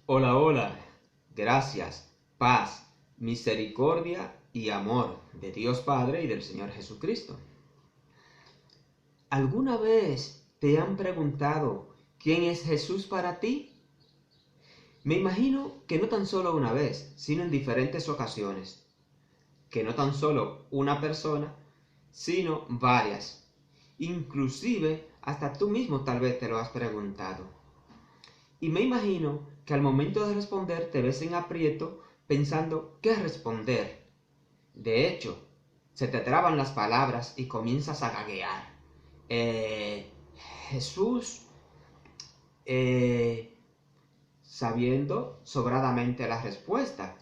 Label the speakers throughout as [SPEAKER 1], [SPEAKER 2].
[SPEAKER 1] Hola, hola, gracias, paz, misericordia y amor de Dios Padre y del Señor Jesucristo. ¿Alguna vez te han preguntado quién es Jesús para ti? Me imagino que no tan solo una vez, sino en diferentes ocasiones. Que no tan solo una persona, sino varias. Inclusive hasta tú mismo tal vez te lo has preguntado. Y me imagino que al momento de responder te ves en aprieto pensando qué responder. De hecho, se te traban las palabras y comienzas a gaguear. Eh, Jesús, eh, sabiendo sobradamente la respuesta.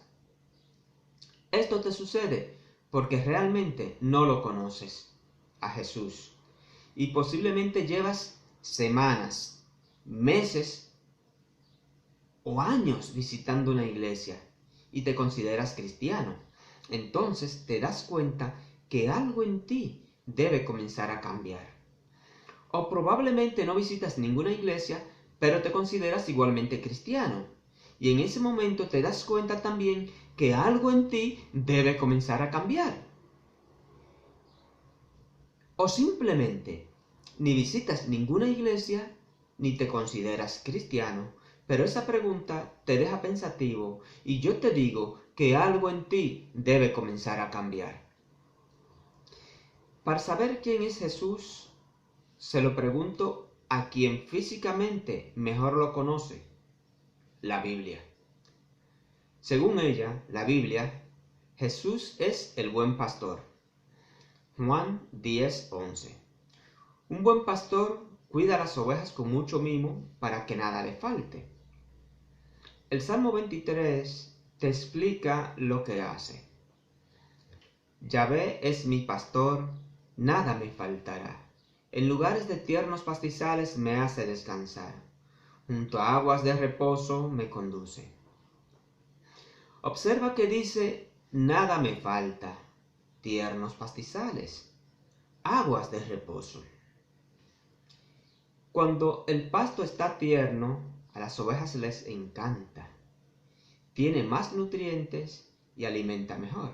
[SPEAKER 1] Esto te sucede porque realmente no lo conoces a Jesús. Y posiblemente llevas semanas, meses o años visitando una iglesia y te consideras cristiano. Entonces te das cuenta que algo en ti debe comenzar a cambiar. O probablemente no visitas ninguna iglesia, pero te consideras igualmente cristiano. Y en ese momento te das cuenta también que algo en ti debe comenzar a cambiar. O simplemente ni visitas ninguna iglesia ni te consideras cristiano, pero esa pregunta te deja pensativo y yo te digo que algo en ti debe comenzar a cambiar. Para saber quién es Jesús, se lo pregunto a quien físicamente mejor lo conoce, la Biblia. Según ella, la Biblia, Jesús es el buen pastor. Juan 10:11. Un buen pastor cuida las ovejas con mucho mimo para que nada le falte. El Salmo 23 te explica lo que hace. Yahvé es mi pastor, nada me faltará. En lugares de tiernos pastizales me hace descansar. Junto a aguas de reposo me conduce. Observa que dice, nada me falta. Tiernos pastizales, aguas de reposo. Cuando el pasto está tierno, a las ovejas les encanta. Tiene más nutrientes y alimenta mejor.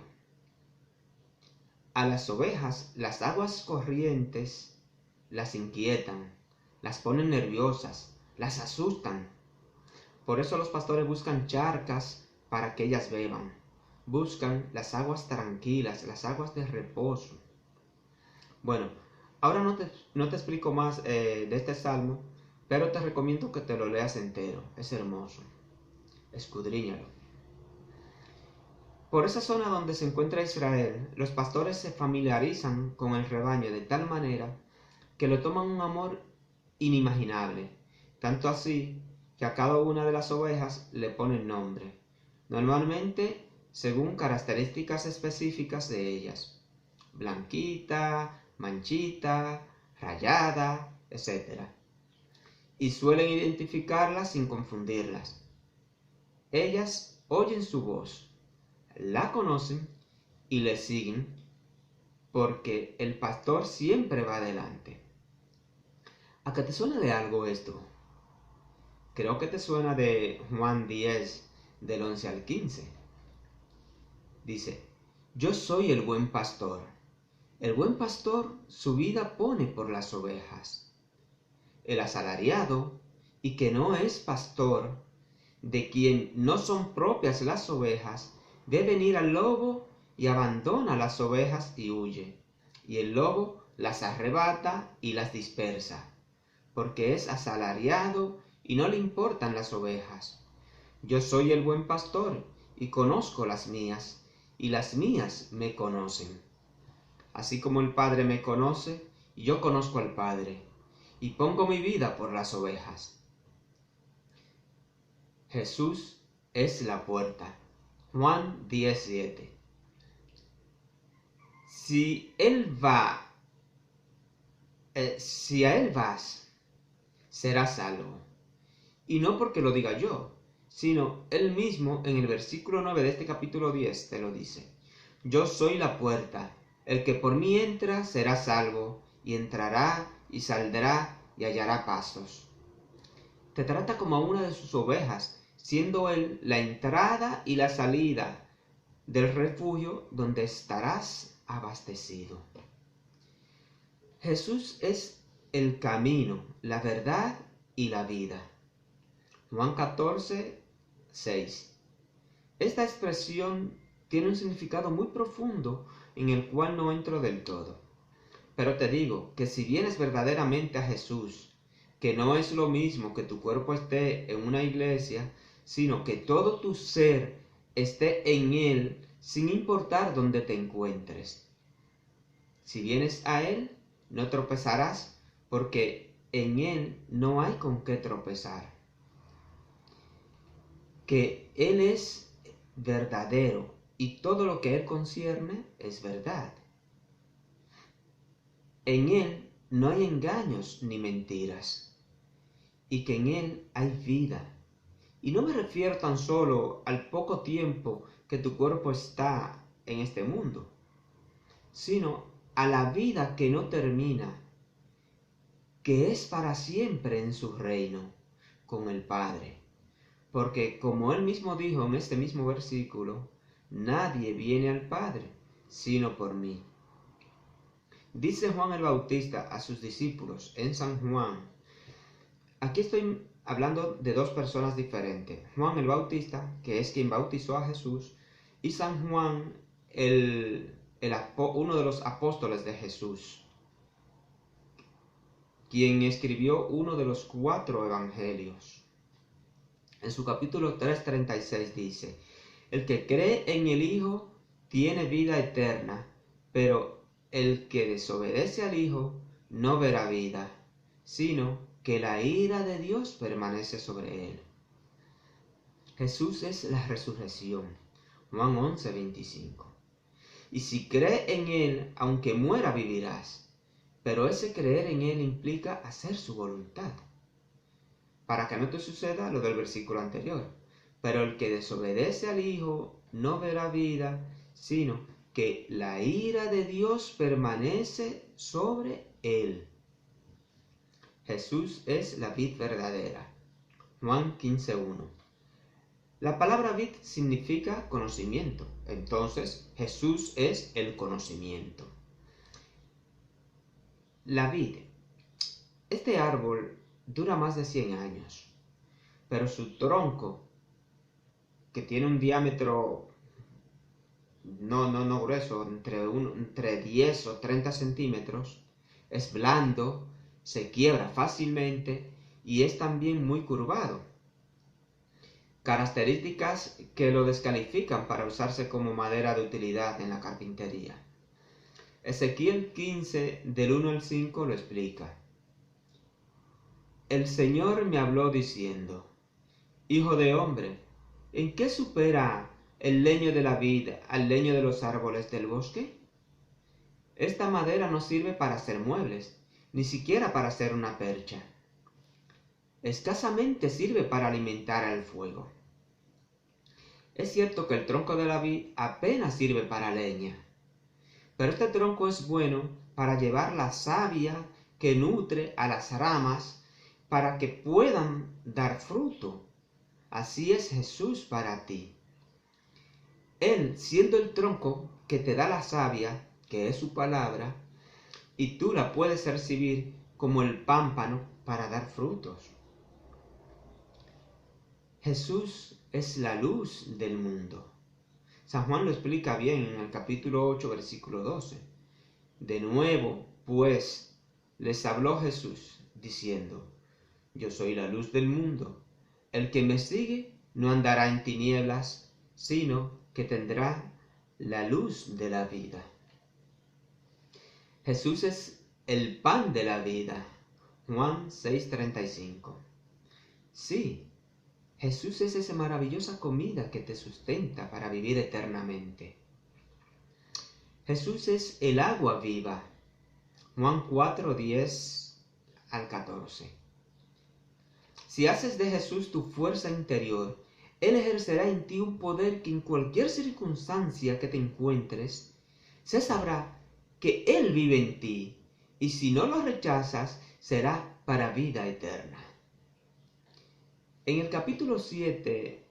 [SPEAKER 1] A las ovejas las aguas corrientes las inquietan, las ponen nerviosas, las asustan. Por eso los pastores buscan charcas para que ellas beban. Buscan las aguas tranquilas, las aguas de reposo. Bueno, ahora no te explico más de este salmo, pero te recomiendo que te lo leas entero. Es hermoso. Escudriñalo. Por esa zona donde se encuentra Israel, los pastores se familiarizan con el rebaño de tal manera que lo toman un amor inimaginable, tanto así que a cada una de las ovejas le ponen nombre, normalmente según características específicas de ellas, blanquita, manchita, rayada, etc. Y suelen identificarlas sin confundirlas. Ellas oyen su voz, la conocen y le siguen porque el pastor siempre va adelante. ¿A qué te suena de algo esto? Creo que te suena de Juan 10, del 11 al 15. Dice, yo soy el buen pastor. El buen pastor su vida pone por las ovejas. El asalariado, y que no es pastor, de quien no son propias las ovejas, ve venir al lobo y abandona las ovejas y huye. Y el lobo las arrebata y las dispersa, porque es asalariado y no le importan las ovejas. Yo soy el buen pastor y conozco las mías, y las mías me conocen. Así como el Padre me conoce, yo conozco al Padre, y pongo mi vida por las ovejas. Jesús es la puerta. Juan 17. Si a Él vas, serás salvo. Y no porque lo diga yo, sino Él mismo en el versículo 9 de este capítulo 10 te lo dice. Yo soy la puerta, el que por mí entra será salvo, y entrará y saldrá y hallará pastos. Te trata como a una de sus ovejas, siendo Él la entrada y la salida del refugio donde estarás abastecido. Jesús es el camino, la verdad y la vida. Juan 14, 6. Esta expresión tiene un significado muy profundo en el cual no entro del todo. Pero te digo que si vienes verdaderamente a Jesús, que no es lo mismo que tu cuerpo esté en una iglesia, sino que todo tu ser esté en Él, sin importar dónde te encuentres. Si vienes a Él, no tropezarás, porque en Él no hay con qué tropezar. Que Él es verdadero y todo lo que Él concierne es verdad. En Él no hay engaños ni mentiras, y que en Él hay vida. Y no me refiero tan solo al poco tiempo que tu cuerpo está en este mundo, sino a la vida que no termina, que es para siempre en su reino con el Padre. Porque como Él mismo dijo en este mismo versículo, nadie viene al Padre sino por mí. Dice Juan el Bautista a sus discípulos en San Juan. Aquí estoy hablando de dos personas diferentes. Juan el Bautista, que es quien bautizó a Jesús, y San Juan, uno de los apóstoles de Jesús, quien escribió uno de los 4 evangelios. En su capítulo 3:36 dice: el que cree en el Hijo tiene vida eterna, pero el que desobedece al Hijo no verá vida, sino que la ira de Dios permanece sobre él. Jesús es la resurrección. Juan 11:25. Y si cree en Él, aunque muera, vivirás. Pero ese creer en Él implica hacer su voluntad. Para que no te suceda lo del versículo anterior. Pero el que desobedece al Hijo no verá vida, sino que la ira de Dios permanece sobre él. Jesús es la vid verdadera. Juan 15:1. La palabra vid significa conocimiento. Entonces, Jesús es el conocimiento. La vid. Este árbol dura más de 100 años, pero su tronco, que tiene un diámetro no grueso, entre 10 o 30 centímetros, es blando, se quiebra fácilmente y es también muy curvado. Características que lo descalifican para usarse como madera de utilidad en la carpintería. Ezequiel 15, del 1 al 5 lo explica. El Señor me habló diciendo: Hijo de hombre, ¿en qué supera el leño de la vid al leño de los árboles del bosque? Esta madera no sirve para hacer muebles, ni siquiera para hacer una percha. Escasamente sirve para alimentar al fuego. Es cierto que el tronco de la vid apenas sirve para leña, pero este tronco es bueno para llevar la savia que nutre a las ramas para que puedan dar fruto. Así es Jesús para ti. Él, siendo el tronco que te da la savia, que es su palabra, y tú la puedes recibir como el pámpano para dar frutos. Jesús es la luz del mundo. San Juan lo explica bien en el capítulo 8, versículo 12. De nuevo, pues, les habló Jesús, diciendo: Yo soy la luz del mundo. El que me sigue no andará en tinieblas, sino que tendrá la luz de la vida. Jesús es el pan de la vida. Juan 6:35. Sí, Jesús es esa maravillosa comida que te sustenta para vivir eternamente. Jesús es el agua viva. Juan 4:10 al 14. Si haces de Jesús tu fuerza interior, Él ejercerá en ti un poder que en cualquier circunstancia que te encuentres, se sabrá que Él vive en ti, y si no lo rechazas, será para vida eterna. En el capítulo 7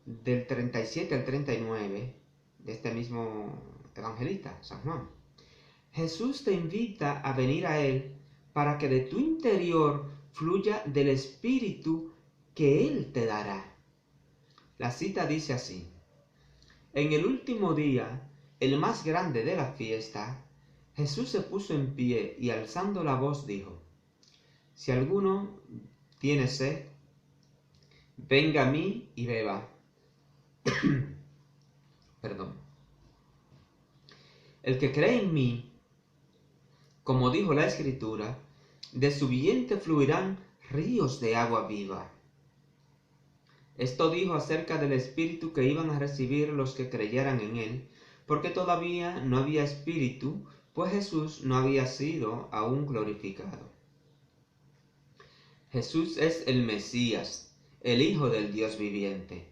[SPEAKER 1] del 37 al 39 de este mismo evangelista, San Juan. Jesús te invita a venir a Él para que de tu interior fluya del Espíritu que Él te dará. La cita dice así: en el último día, el más grande de la fiesta, Jesús se puso en pie y alzando la voz dijo: si alguno tiene sed, venga a mí y beba. Perdón. El que cree en mí, como dijo la Escritura, de su vientre fluirán ríos de agua viva. Esto dijo acerca del Espíritu que iban a recibir los que creyeran en Él, porque todavía no había Espíritu, pues Jesús no había sido aún glorificado. Jesús es el Mesías, el Hijo del Dios viviente.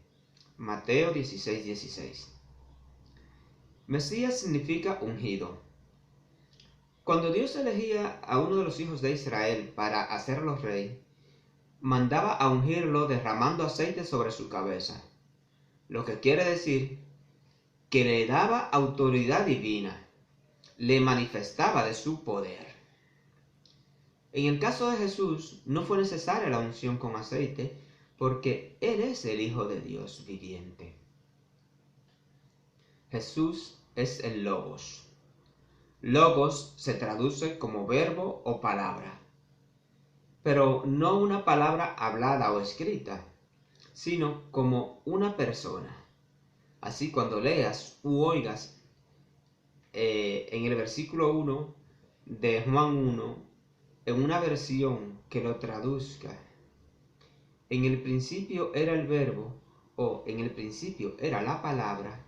[SPEAKER 1] Mateo 16:16. Mesías significa ungido. Cuando Dios elegía a uno de los hijos de Israel para hacerlo rey, mandaba a ungirlo derramando aceite sobre su cabeza, lo que quiere decir que le daba autoridad divina, le manifestaba de su poder. En el caso de Jesús, no fue necesaria la unción con aceite, porque Él es el Hijo de Dios viviente. Jesús es el Logos. Logos se traduce como verbo o palabra, pero no una palabra hablada o escrita, sino como una persona. Así, cuando leas u oigas en el versículo 1 de Juan 1, en una versión que lo traduzca, en el principio era el verbo, o en el principio era la palabra,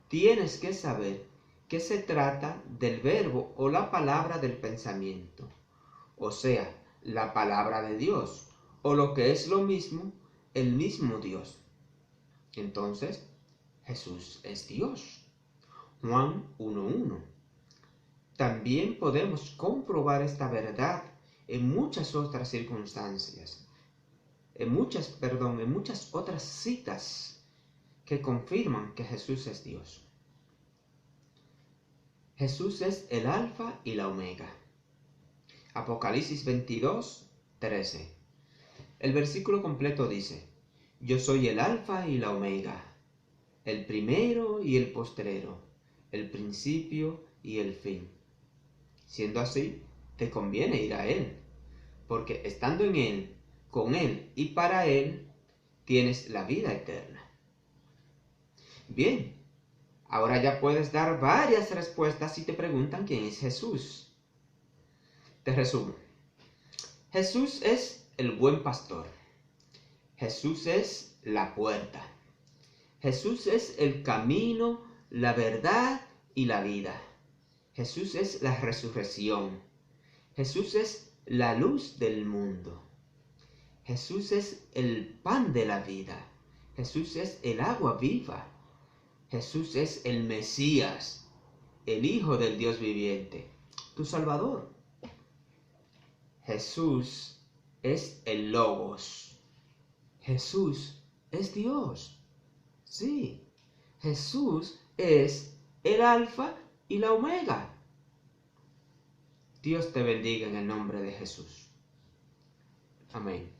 [SPEAKER 1] tienes que saber que se trata del verbo o la palabra del pensamiento, o sea, la palabra de Dios, o lo que es lo mismo, el mismo Dios. Entonces, Jesús es Dios. Juan 1:1. También podemos comprobar esta verdad en muchas otras circunstancias, en muchas otras citas que confirman que Jesús es Dios. Jesús es el Alfa y la Omega. Apocalipsis 22:13. El versículo completo dice: yo soy el Alfa y la Omega, el primero y el postrero, el principio y el fin. Siendo así, te conviene ir a Él, porque estando en Él, con Él y para Él, tienes la vida eterna. Bien, ahora ya puedes dar varias respuestas si te preguntan quién es Jesús. Te resumo. Jesús es el buen pastor. Jesús es la puerta. Jesús es el camino, la verdad y la vida. Jesús es la resurrección. Jesús es la luz del mundo. Jesús es el pan de la vida. Jesús es el agua viva. Jesús es el Mesías, el Hijo del Dios viviente, tu Salvador. Jesús es el Logos. Jesús es Dios. Sí, Jesús es el Alfa y la Omega. Dios te bendiga en el nombre de Jesús. Amén.